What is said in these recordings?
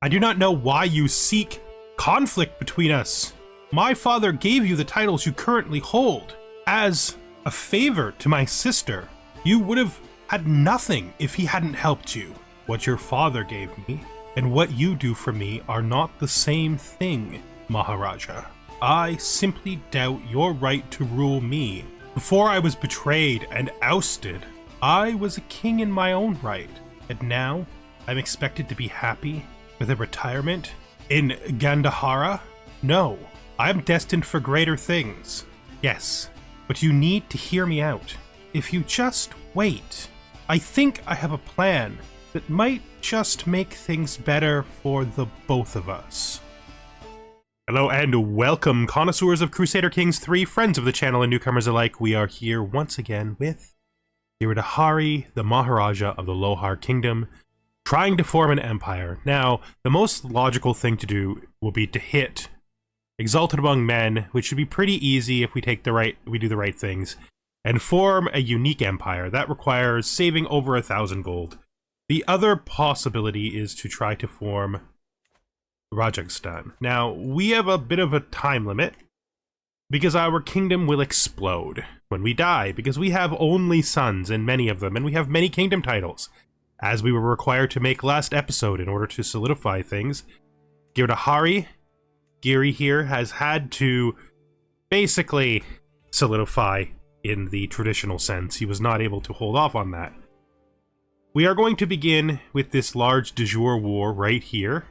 I do not know why you seek conflict between us. My father gave you the titles you currently hold. As a favor to my sister, you would have had nothing if he hadn't helped you. What your father gave me and what you do for me are not the same thing, Maharaja. I simply doubt your right to rule me. Before I was betrayed and ousted, I was a king in my own right, and now I'm expected to be happy with a retirement in Gandhara? No, I am destined for greater things. Yes, but you need to hear me out. If you just wait, I think I have a plan that might just make things better for the both of us. Hello and welcome, connoisseurs of Crusader Kings 3, friends of the channel and newcomers alike. We are here once again with Giridhari, the Maharaja of the Lohara Kingdom, trying to form an empire. Now, the most logical thing to do will be to hit Exalted Among Men, which should be pretty easy if we do the right things, and form a unique empire. That requires saving over 1,000 gold. The other possibility is to try to form Rajasthan. Now, we have a bit of a time limit, because our kingdom will explode when we die, because we have only sons, and many of them, and we have many kingdom titles, as we were required to make last episode in order to solidify things. Giri here has had to basically solidify in the traditional sense. He was not able to hold off on that. We are going to begin with this large de jure war right here,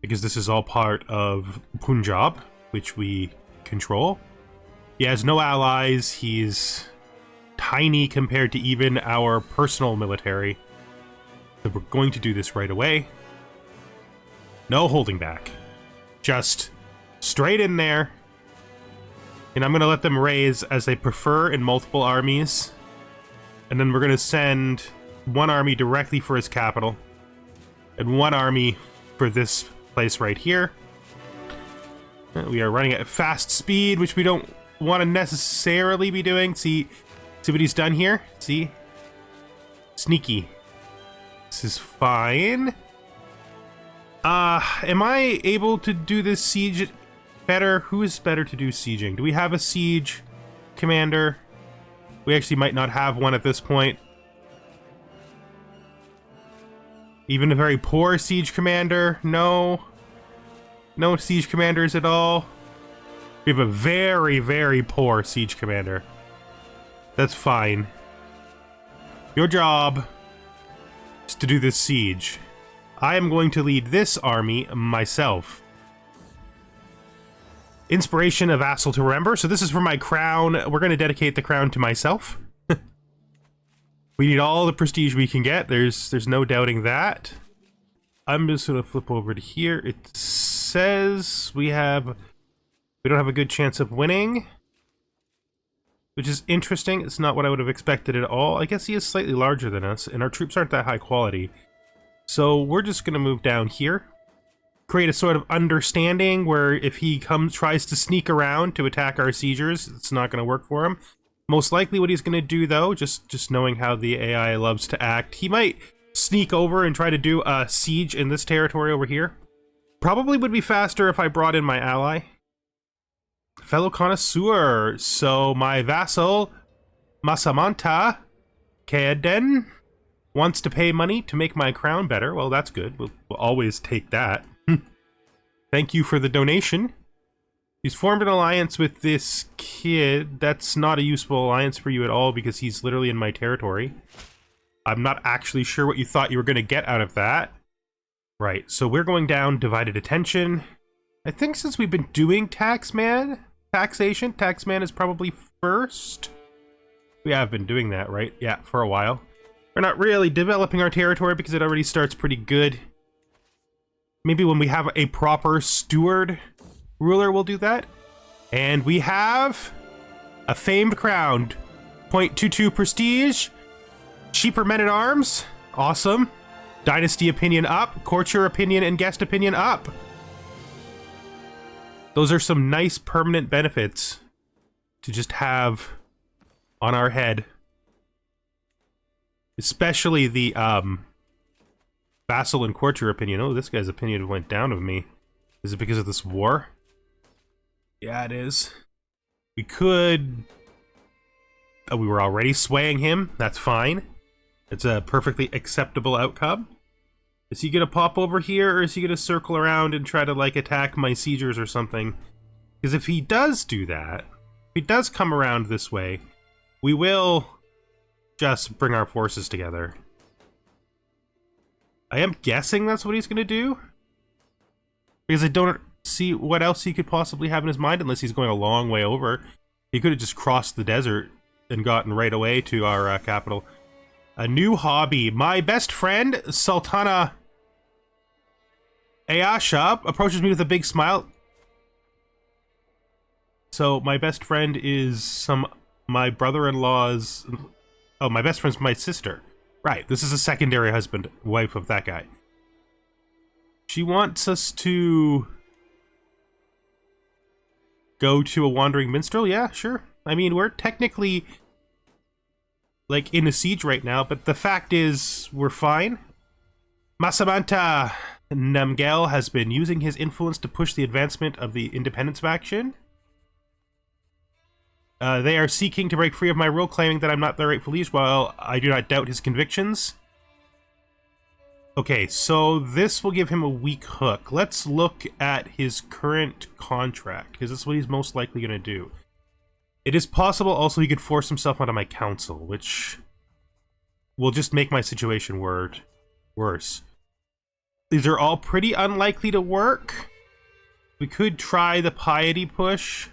because this is all part of Punjab, which we control. He has no allies. He's tiny compared to even our personal military. So we're going to do this right away. No holding back. Just straight in there. And I'm going to let them raise as they prefer in multiple armies. And then we're going to send one army directly for his capital. And one army for this place right here. We are running at fast speed, which we don't want to necessarily be doing. See what he's done here? See? Sneaky. This is fine. Am I able to do this siege better? Who is better to do sieging? Do we have a siege commander? We actually might not have one at this point. Even a very poor siege commander? No. No siege commanders at all. We have a very, very poor siege commander. That's fine. Your job is to do this siege. I am going to lead this army myself. Inspiration, a vassal to remember. So this is for my crown. We're going to dedicate the crown to myself. We need all the prestige we can get. There's no doubting that. I'm just going to flip over to here. It says we don't have a good chance of winning, which is interesting. It's not what I would have expected at all. I guess he is slightly larger than us, and our troops aren't that high quality. So we're just going to move down here, create a sort of understanding where if he tries to sneak around to attack our siegers, it's not going to work for him. Most likely what he's going to do, though, just knowing how the AI loves to act, he might sneak over and try to do a siege in this territory over here. Probably would be faster if I brought in my ally. Fellow connoisseur, so my vassal, Masamanta Kaeden, wants to pay money to make my crown better. Well, that's good. We'll always take that. Thank you for the donation. He's formed an alliance with this kid. That's not a useful alliance for you at all because he's literally in my territory. I'm not actually sure what you thought you were going to get out of that. Right, so we're going down divided attention. I think since we've been doing taxation, taxman is probably first. We have been doing that, right? Yeah, for a while. We're not really developing our territory because it already starts pretty good. Maybe when we have a proper steward ruler, we'll do that. And we have a famed crown. 0.22 prestige. Cheaper men-at-arms. Awesome. Dynasty opinion up. Courtier opinion and guest opinion up. Those are some nice permanent benefits to just have on our head. Especially the Vassal and courtier opinion. Oh, this guy's opinion went down of me. Is it because of this war? Yeah, it is. We could... Oh, we were already swaying him. That's fine. It's a perfectly acceptable outcome. Is he gonna pop over here, or is he gonna circle around and try to, like, attack my siegers or something? Because if he does do that, if he does come around this way, we will just bring our forces together. I am guessing that's what he's gonna do. Because I don't see what else he could possibly have in his mind, unless he's going a long way over. He could have just crossed the desert and gotten right away to our capital. A new hobby. My best friend, Sultana Ayasha, approaches me with a big smile. So my best friend is my brother-in-law's... Oh, my best friend's my sister. Right, this is a secondary husband, wife of that guy. She wants us to go to a wandering minstrel? Yeah, sure. I mean, we're technically, like, in a siege right now, but the fact is, we're fine. Masamanta Namgel has been using his influence to push the advancement of the independence faction. They are seeking to break free of my rule, claiming that I'm not their rightful liege, while I do not doubt his convictions. Okay, so this will give him a weak hook. Let's look at his current contract, because that's what he's most likely going to do. It is possible also he could force himself onto my council, which will just make my situation worse. These are all pretty unlikely to work. We could try the piety push.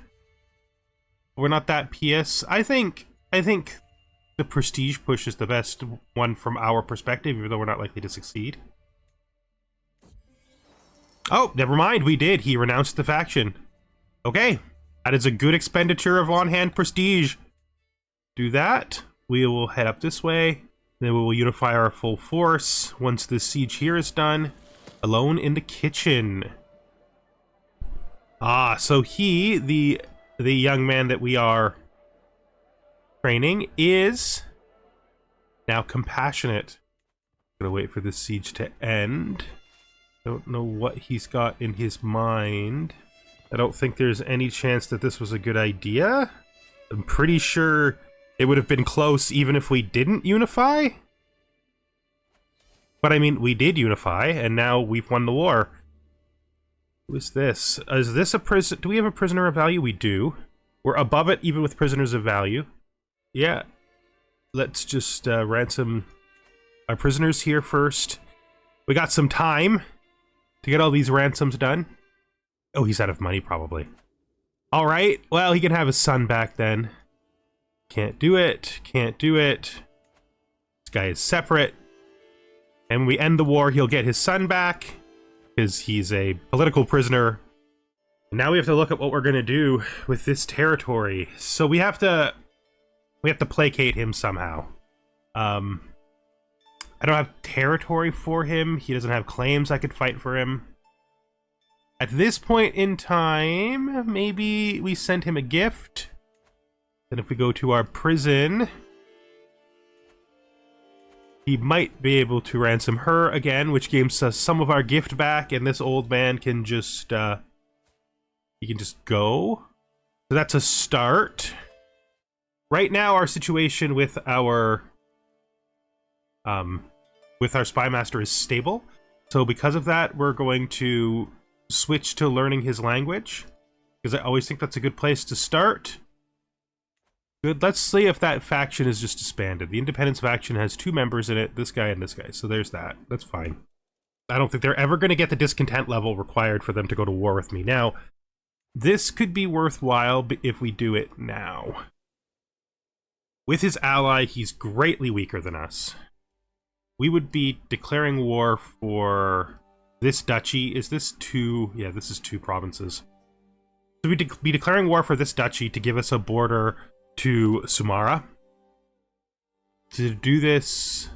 We're not that pious. I think the prestige push is the best one from our perspective, even though we're not likely to succeed. Oh, never mind, we did. He renounced the faction. Okay, that is a good expenditure of on-hand prestige. Do that. We will head up this way. Then we will unify our full force once this siege here is done. Alone in the kitchen. Ah, so he, the young man that we are training, is now compassionate. Gonna wait for this siege to end. Don't know what he's got in his mind. I don't think there's any chance that this was a good idea. I'm pretty sure it would have been close even if we didn't unify. But I mean, we did unify, and now we've won the war. Who is this? Is this a prison? Do we have a prisoner of value? We do. We're above it even with prisoners of value. Yeah. Let's just ransom our prisoners here first. We got some time to get all these ransoms done. Oh, he's out of money, probably. All right. Well, he can have his son back then. Can't do it. Can't do it. This guy is separate. And when we end the war, he'll get his son back, because he's a political prisoner. And now we have to look at what we're going to do with this territory. So we have to placate him somehow. I don't have territory for him. He doesn't have claims I could fight for him. At this point in time, maybe we send him a gift. Then if we go to our prison, he might be able to ransom her again, which gives us some of our gift back, and this old man can just, he can just go. So that's a start. Right now, our situation with our spy master is stable. So because of that, we're going to switch to learning his language, because I always think that's a good place to start. Good. Let's see if that faction is just disbanded. The independence faction has 2 members in it, this guy and this guy. So there's that. That's fine. I don't think they're ever going to get the discontent level required for them to go to war with me. Now, this could be worthwhile if we do it now. With his ally, he's greatly weaker than us. We would be declaring war for this duchy. Is this 2? Yeah, this is 2 provinces. So we'd be declaring war for this duchy to give us a border to Sumara. To do this...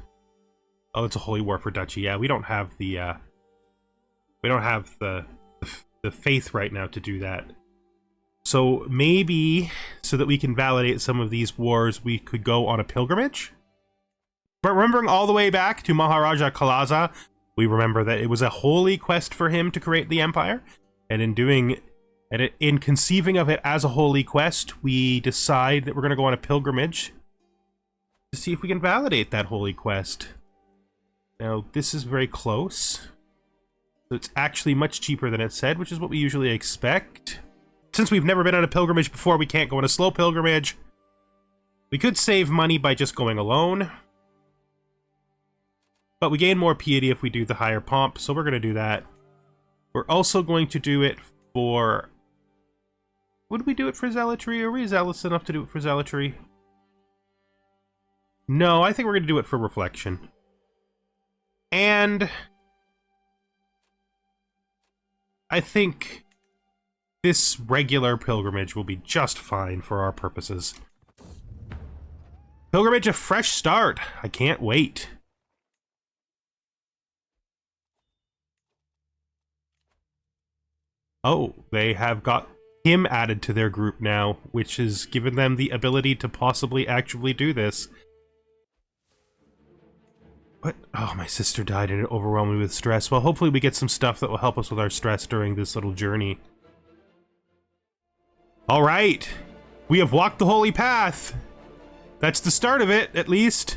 Oh, it's a holy war for duchy. Yeah, we don't have the faith right now to do that. So maybe, so that we can validate some of these wars, we could go on a pilgrimage. But remembering all the way back to Maharaja Kalaza, We remember that it was a holy quest for him to create the empire, and in conceiving of it as a holy quest, we decide that we're going to go on a pilgrimage to see if we can validate that holy quest. Now, this is very close. So it's actually much cheaper than it said, which is what we usually expect. Since we've never been on a pilgrimage before, we can't go on a slow pilgrimage. We could save money by just going alone. But we gain more piety if we do the higher pomp, so we're going to do that. We're also going to do it for... Would we do it for zealotry? Are we zealous enough to do it for zealotry? No, I think we're going to do it for reflection. And... I think this regular pilgrimage will be just fine for our purposes. Pilgrimage, a fresh start. I can't wait. Oh, they have got him added to their group now, which has given them the ability to possibly actually do this. What? Oh, my sister died and it overwhelmed me with stress. Well, hopefully we get some stuff that will help us with our stress during this little journey. All right. We have walked the holy path. That's the start of it, at least.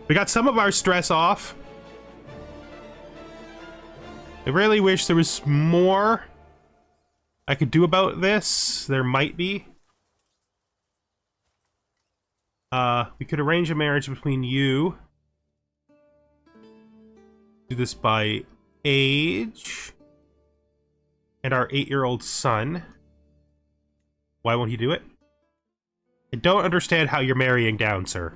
We got some of our stress off. I really wish there was more I could do about this. There might be. We could arrange a marriage between you. Do this by age. And our 8-year-old son. Why won't he do it? I don't understand how you're marrying down, sir.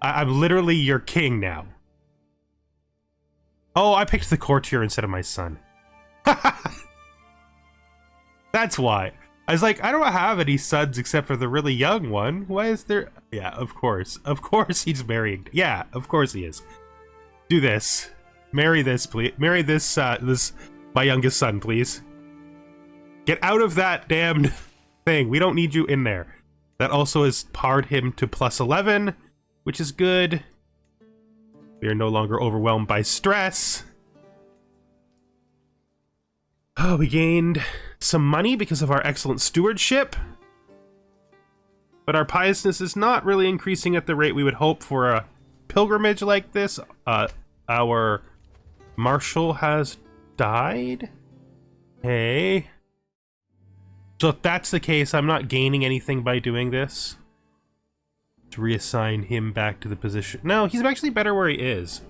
I'm literally your king now. Oh, I picked the courtier instead of my son. That's why. I was like, I don't have any sons except for the really young one. Why is there... Yeah, of course. Of course he's marrying. Yeah, of course he is. Do this. Marry this, please. Marry this, my youngest son, please. Get out of that damned thing. We don't need you in there. That also has parred him to plus 11, which is good. We are no longer overwhelmed by stress. Oh, we gained some money because of our excellent stewardship. But our piousness is not really increasing at the rate we would hope for a pilgrimage like this. Our marshal has died. Hey. So if that's the case, I'm not gaining anything by doing this. To reassign him back to the position. No, he's actually better where he is.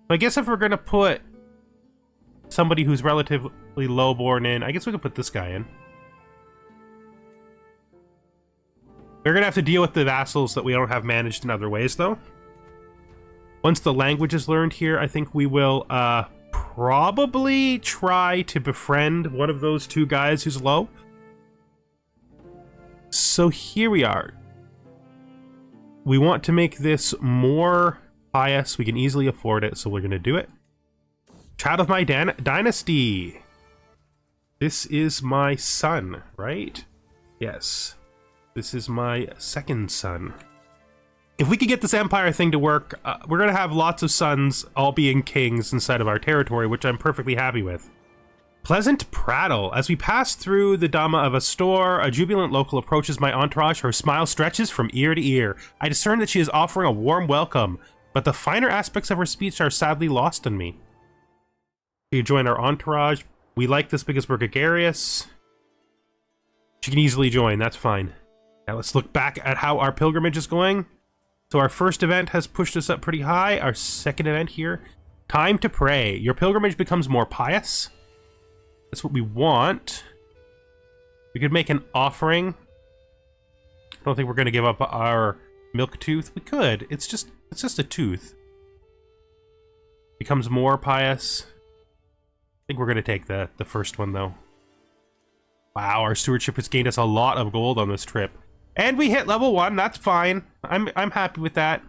I guess if we're gonna put somebody who's relatively lowborn in, I guess we could put this guy in. We're gonna have to deal with the vassals that we don't have managed in other ways, though. Once the language is learned here, I think we will probably try to befriend one of those two guys who's low. So here we are. We want to make this more pious. We can easily afford it, so we're going to do it. Child of my dynasty. This is my son, right? Yes. This is my second son. If we could get this empire thing to work, we're going to have lots of sons all being kings inside of our territory, which I'm perfectly happy with. Pleasant prattle. As we pass through the Dhamma of a store, a jubilant local approaches my entourage. Her smile stretches from ear to ear. I discern that she is offering a warm welcome, but the finer aspects of her speech are sadly lost on me. You join our entourage. We like this because we're gregarious. She can easily join, that's fine. Now let's look back at how our pilgrimage is going. So our first event has pushed us up pretty high. Our second event here, time to pray. Your pilgrimage becomes more pious. That's what we want. We could make an offering. I don't think we're going to give up our milk tooth. We could. It's just a tooth. Becomes more pious. I think we're going to take the first one, though. Wow, our stewardship has gained us a lot of gold on this trip. And we hit level 1, that's fine. I'm happy with that.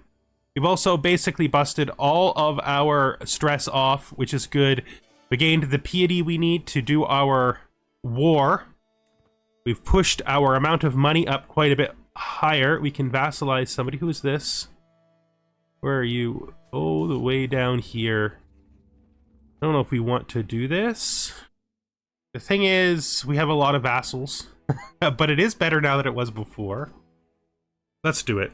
We've also basically busted all of our stress off, which is good. We gained the piety we need to do our war. We've pushed our amount of money up quite a bit higher. We can vassalize somebody. Who is this? Where are you? Oh, the way down here. I don't know if we want to do this. The thing is, we have a lot of vassals, but it is better now than it was before. Let's do it.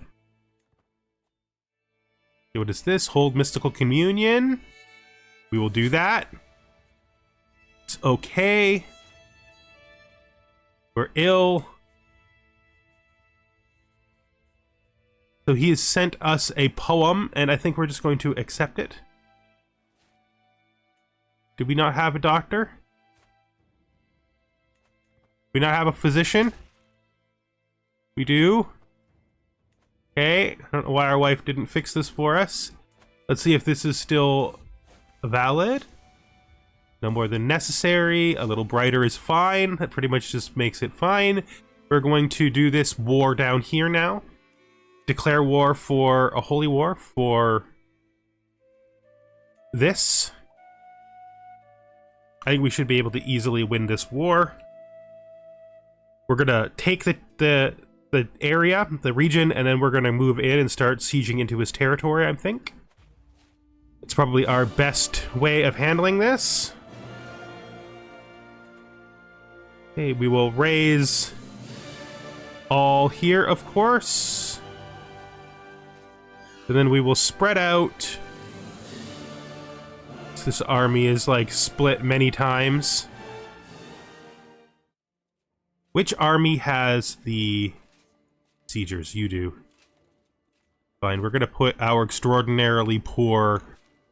Okay, what is this? Hold mystical communion. We will do that. It's okay. We're ill. So he has sent us a poem, and I think we're just going to accept it. Do we not have a doctor? Do we not have a physician? We do. Okay, I don't know why our wife didn't fix this for us. Let's see if this is still valid. No more than necessary. A little brighter is fine. That pretty much just makes it fine. We're going to do this war down here now. Declare war for a holy war for this. I think we should be able to easily win this war. We're gonna take the area, the region, and then we're gonna move in and start sieging into his territory, I think. It's probably our best way of handling this. Okay, we will raise all here, of course. And then we will spread out. So this army is like split many times. Which army has the siegers? You do. Fine, we're gonna put our extraordinarily poor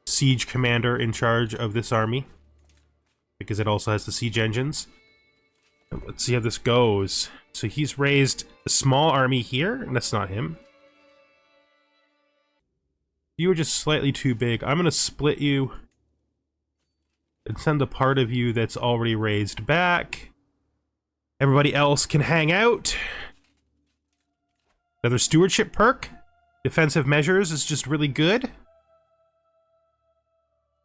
siege commander in charge of this army, because it also has the siege engines. Let's see how this goes. So he's raised a small army here, and that's not him. You are just slightly too big. I'm gonna split you and send the part of you that's already raised back. Everybody else can hang out. Another stewardship perk. Defensive measures is just really good.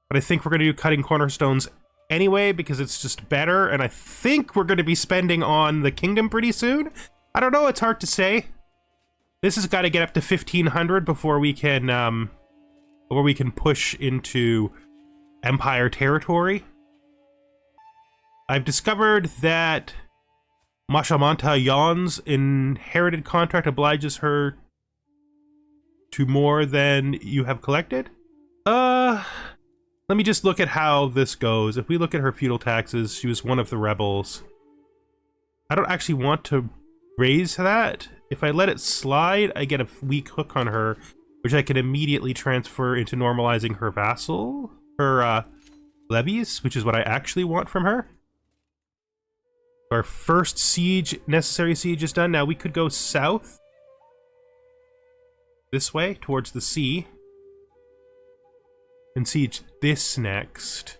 But I think we're going to do cutting cornerstones anyway because it's just better. And I think we're going to be spending on the kingdom pretty soon. I don't know. It's hard to say. This has got to get up to 1,500 before we can push into Empire territory. I've discovered that Mashamanta Yon's inherited contract obliges her to more than you have collected. Let me just look at how this goes. If we look at her feudal taxes, she was one of the rebels. I don't actually want to raise that. If I let it slide, I get a weak hook on her, which I can immediately transfer into normalizing her levies, which is what I actually want from her. Our first siege, necessary siege, is done. Now we could go south. This way, towards the sea. And siege this next.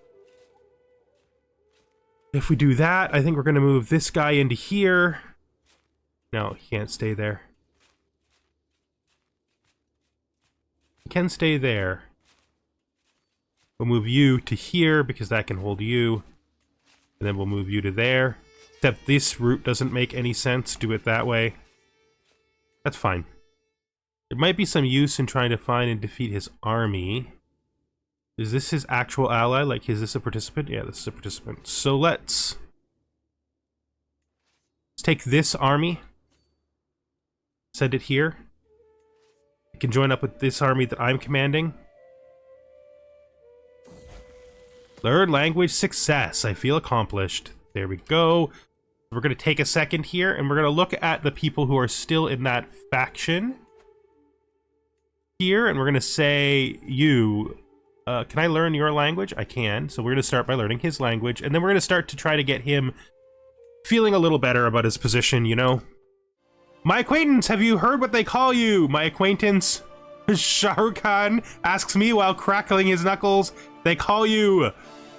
If we do that, I think we're going to move this guy into here. No, he can't stay there. He can stay there. We'll move you to here because that can hold you. And then we'll move you to there. Except this route doesn't make any sense. Do it that way. That's fine. There might be some use in trying to find and defeat his army. Is this his actual ally? Like, is this a participant? Yeah, this is a participant. So let's take this army. Send it here. It can join up with this army that I'm commanding. Learn language success. I feel accomplished. There we go. We're going to take a second here, and we're going to look at the people who are still in that faction here, and we're going to say, you, can I learn your language? I can. So we're going to start by learning his language, and then we're going to start to try to get him feeling a little better about his position, you know? My acquaintance, have you heard what they call you? My acquaintance, Shah Rukh Khan, asks me while crackling his knuckles. They call you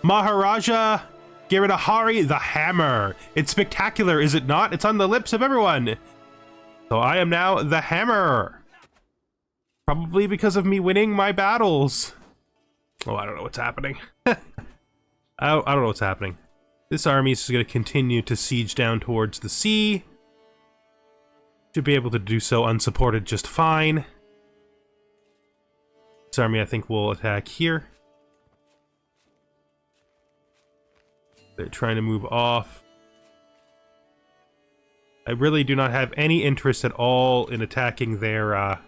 Maharaja Giridhari the Hammer. It's spectacular, is it not? It's on the lips of everyone. So I am now the Hammer. Probably because of me winning my battles. Oh, I don't know what's happening. I don't know what's happening. This army is going to continue to siege down towards the sea. Should be able to do so unsupported just fine. This army, I think, will attack here. They're trying to move off. I really do not have any interest at all in attacking their,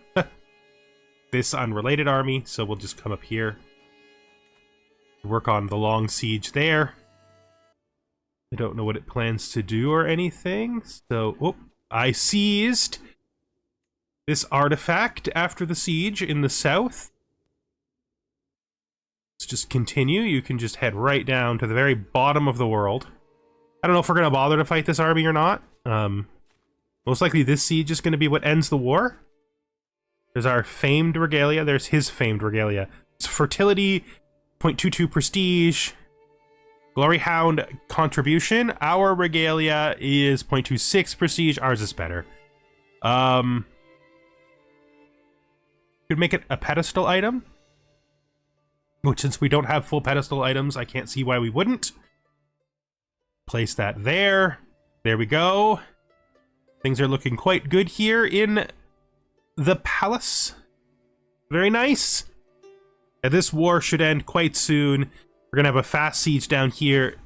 this unrelated army, so we'll just come up here. Work on the long siege there. I don't know what it plans to do or anything, so... Oh, I seized this artifact after the siege in the south. Let's just continue. You can just head right down to the very bottom of the world. I don't know if we're going to bother to fight this army or not. Most likely this siege is going to be what ends the war. There's our famed regalia. There's his famed regalia. It's fertility, 0.22 prestige, glory hound contribution. Our regalia is 0.26 prestige. Ours is better. Could make it a pedestal item. Which, since we don't have full pedestal items, I can't see why we wouldn't. Place that there. There we go. Things are looking quite good here in the palace. Very nice. And this war should end quite soon. We're gonna have a fast siege down here.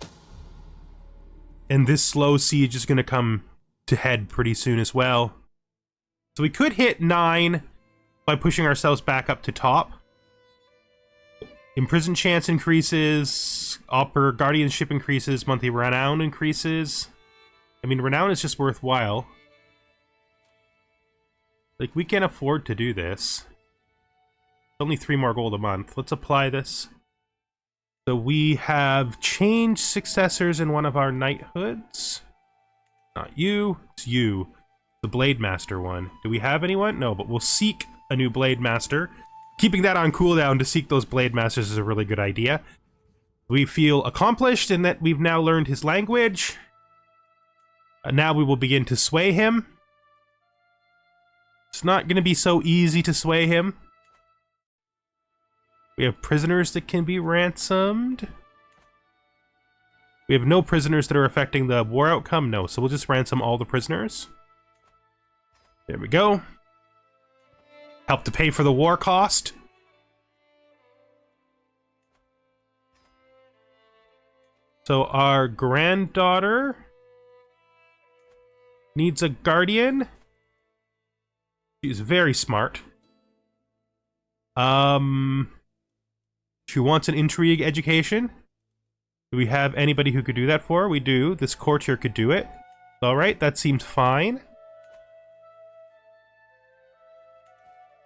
And this slow siege is gonna come to head pretty soon as well. So we could hit 9 by pushing ourselves back up to top. Imprison chance increases, Opera Guardianship increases, monthly renown increases. I mean, renown is just worthwhile. Like, we can afford to do this. Only 3 more gold a month. Let's apply this. So we have changed successors in one of our knighthoods. Not you, it's you. The Blade Master one. Do we have anyone? No, but we'll seek a new Blade Master. Keeping that on cooldown to seek those Blade Masters is a really good idea. We feel accomplished in that we've now learned his language. Now we will begin to sway him. It's not going to be so easy to sway him. We have prisoners that can be ransomed. We have no prisoners that are affecting the war outcome. No, so we'll just ransom all the prisoners. There we go. Help to pay for the war cost. So our granddaughter needs a guardian. She's very smart. She wants an intrigue education. Do we have anybody who could do that for her? We do. This courtier could do it. Alright, that seems fine.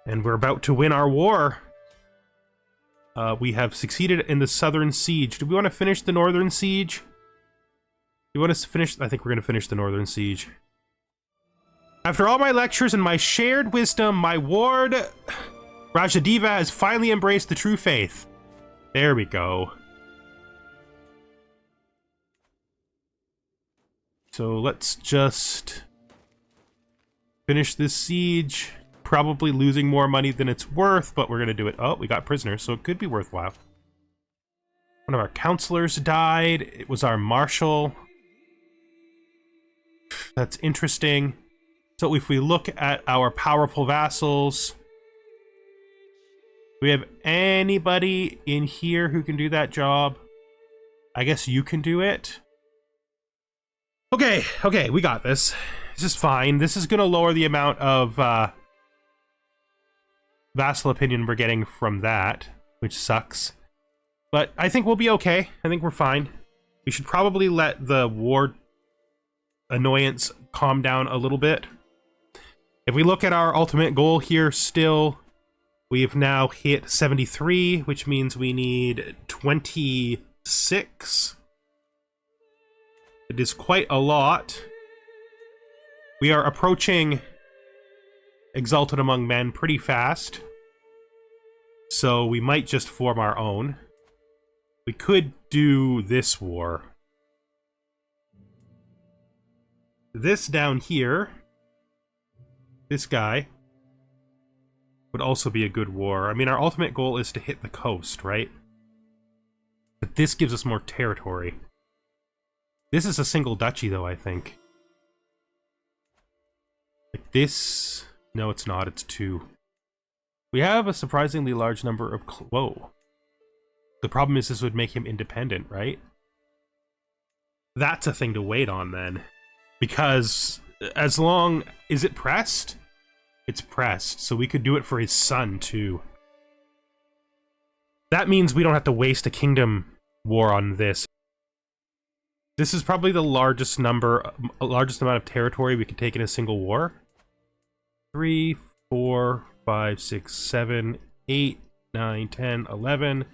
And we're about to win our war. We have succeeded in the southern siege. Do we want to finish the northern siege? Do you want us to finish? I think we're going to finish the northern siege. After all my lectures and my shared wisdom, my ward, Rajadeva, has finally embraced the true faith. There we go. So let's just finish this siege. Probably losing more money than it's worth, but we're going to do it. Oh, we got prisoners, so it could be worthwhile. One of our counselors died. It was our marshal. That's interesting. So if we look at our powerful vassals, do we have anybody in here who can do that job? I guess you can do it. Okay, we got this. This is fine. This is going to lower the amount of vassal opinion we're getting from that, which sucks. But I think we'll be okay. I think we're fine. We should probably let the war annoyance calm down a little bit. If we look at our ultimate goal here still, we've now hit 73, which means we need 26. It is quite a lot. We are approaching Exalted Among Men pretty fast. So we might just form our own. We could do this war. This down here, this guy, would also be a good war. I mean, our ultimate goal is to hit the coast, right? But this gives us more territory. This is a single duchy, though, I think. Like this... No, it's not. It's 2. We have a surprisingly large number of... Whoa. The problem is this would make him independent, right? That's a thing to wait on, then. Because as long... Is it pressed? It's pressed, so we could do it for his son, too. That means we don't have to waste a kingdom war on this. This is probably the largest amount of territory we could take in a single war. 3, 4, 5, 6, 7, 8, 9, 10, 11,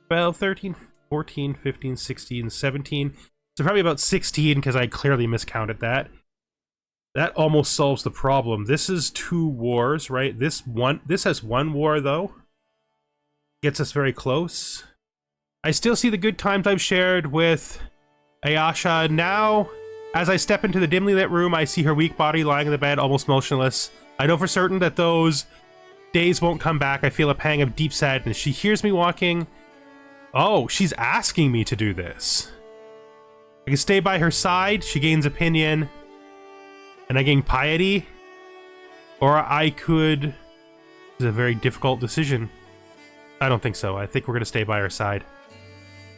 12, 13, 14, 15, 16, 17. So probably about 16, because I clearly miscounted that. That almost solves the problem. This is 2 wars, right? This has 1 war, though. Gets us very close. I still see the good times I've shared with Ayasha. Now, as I step into the dimly lit room, I see her weak body lying in the bed, almost motionless. I know for certain that those days won't come back. I feel a pang of deep sadness. She hears me walking. Oh, she's asking me to do this. I can stay by her side. She gains opinion. And I gain piety. Or I could... It's a very difficult decision. I don't think so. I think we're going to stay by her side.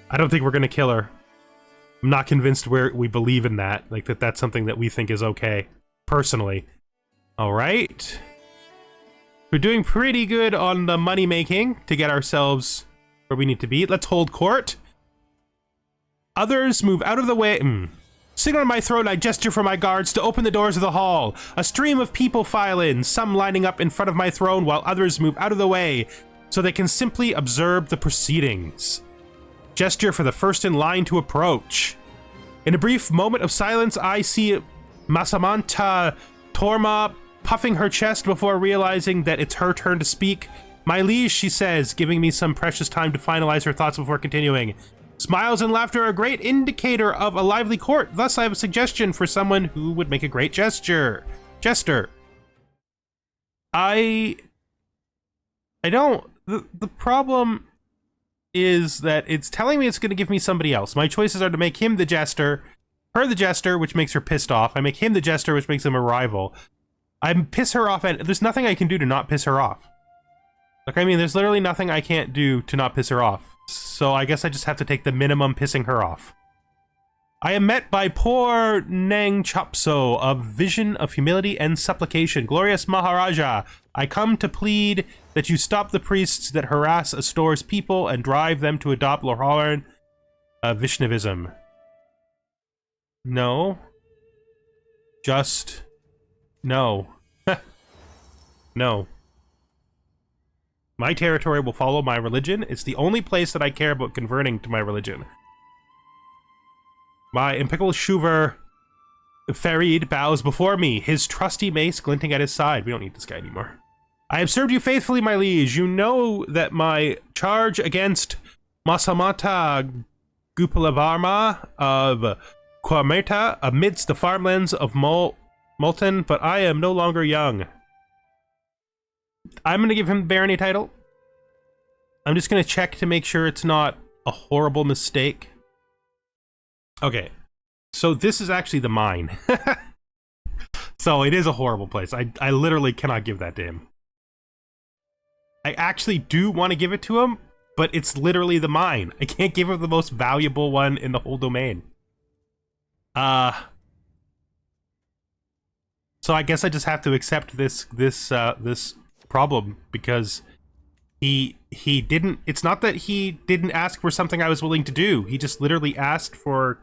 I don't think we're going to kill her. I'm not convinced we believe in that. Like, that's something that we think is okay. Personally. Alright. We're doing pretty good on the money making to get ourselves where we need to be. Let's hold court. Others move out of the way. Sitting on my throne, I gesture for my guards to open the doors of the hall. A stream of people file in, some lining up in front of my throne while others move out of the way so they can simply observe the proceedings. Gesture for the first in line to approach. In a brief moment of silence, I see Masamanta Torma puffing her chest before realizing that it's her turn to speak. My liege, she says, giving me some precious time to finalize her thoughts before continuing. Smiles and laughter are a great indicator of a lively court. Thus, I have a suggestion for someone who would make a great jester. I don't... The problem is that it's telling me it's going to give me somebody else. My choices are to make him the jester, her the jester, which makes her pissed off. I make him the jester, which makes him a rival. I piss her off, and there's nothing I can do to not piss her off. Like, I mean, there's literally nothing I can't do to not piss her off. So I guess I just have to take the minimum pissing her off. I am met by poor Nang Chopso of vision of humility and supplication. Glorious Maharaja, I come to plead that you stop the priests that harass Astor's people and drive them to adopt Lohara Vaishnavism. No. Just... no. No. My territory will follow my religion. It's the only place that I care about converting to my religion. My impeccable Shuver Farid bows before me, his trusty mace glinting at his side. We don't need this guy anymore. I have served you faithfully, my liege. You know that my charge against Masamata Gupalavarma of Quameta amidst the farmlands of Multan, but I am no longer young. I'm going to give him the barony title. I'm just going to check to make sure it's not a horrible mistake. Okay, so this is actually the mine. So it is a horrible place. I literally cannot give that to him. I actually do want to give it to him, but it's literally the mine. I can't give him the most valuable one in the whole domain. So I guess I just have to accept this problem, because he didn't... It's not that he didn't ask for something I was willing to do. He just literally asked for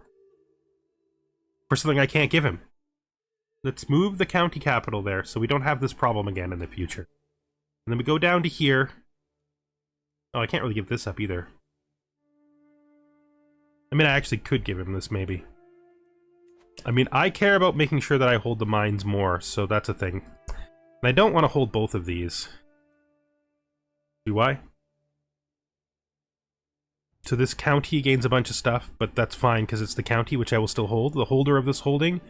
something I can't give him. Let's move the county capital there so we don't have this problem again in the future. And then we go down to here. Oh, I can't really give this up either. I mean, I actually could give him this, maybe. I mean, I care about making sure that I hold the mines more, so that's a thing. And I don't want to hold both of these. Do I? So this county gains a bunch of stuff, but that's fine because it's the county, which I will still hold. The holder of this holding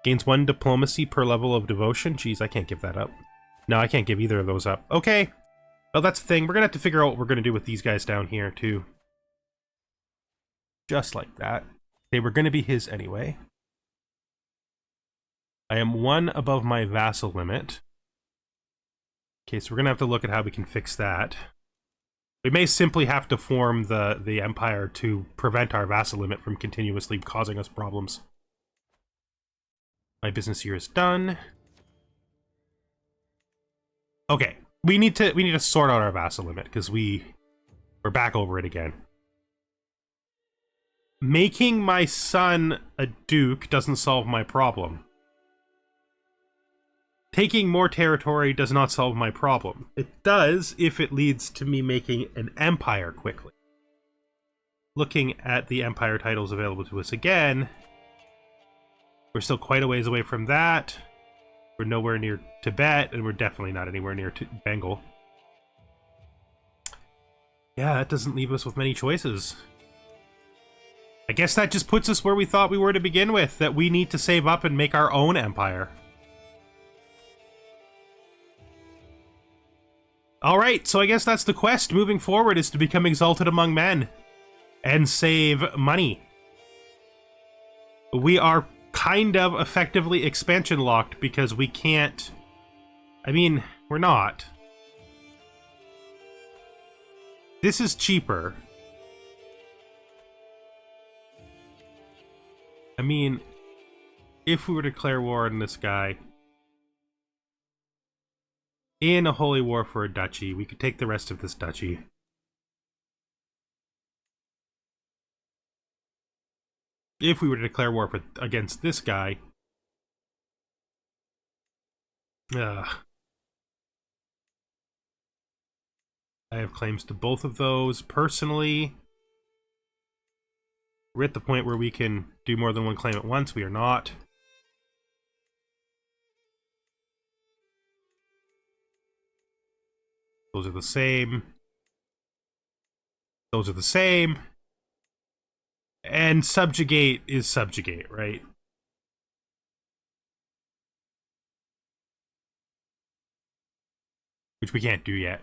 gains 1 diplomacy per level of devotion. Jeez, I can't give that up. No, I can't give either of those up. Okay. Well, that's the thing. We're going to have to figure out what we're going to do with these guys down here, too. Just like that. They were going to be his anyway. I am 1 above my vassal limit. Okay, so we're gonna have to look at how we can fix that. We may simply have to form the empire to prevent our vassal limit from continuously causing us problems. My business here is done. Okay, we need to sort out our vassal limit because we're back over it again. Making my son a duke doesn't solve my problem. Taking more territory does not solve my problem. It does if it leads to me making an empire quickly. Looking at the empire titles available to us again, we're still quite a ways away from that. We're nowhere near Tibet, and we're definitely not anywhere near Bengal. Yeah, that doesn't leave us with many choices. I guess that just puts us where we thought we were to begin with, that we need to save up and make our own empire. Alright, so I guess that's the quest moving forward, is to become exalted among men and save money. We are kind of effectively expansion locked because we can't... I mean, we're not. This is cheaper. I mean, if we were to declare war on this guy in a holy war for a duchy, we could take the rest of this duchy. If we were to declare war against this guy, I have claims to both of those. Personally, we're at the point where we can do more than one claim at once. We are not. Those are the same. Those are the same. And subjugate is subjugate, right? Which we can't do yet.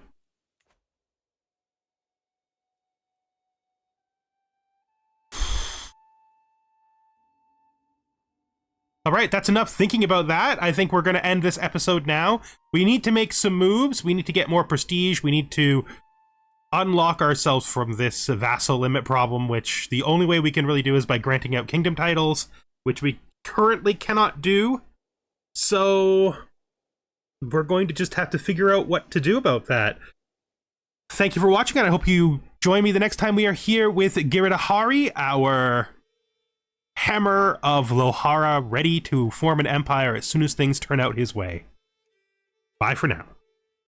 Alright, that's enough thinking about that. I think we're going to end this episode now. We need to make some moves. We need to get more prestige. We need to unlock ourselves from this vassal limit problem, which the only way we can really do is by granting out kingdom titles, which we currently cannot do. So we're going to just have to figure out what to do about that. Thank you for watching, and I hope you join me the next time we are here with Giridhari, our hammer of Lohara, ready to form an empire as soon as things turn out his way. Bye for now.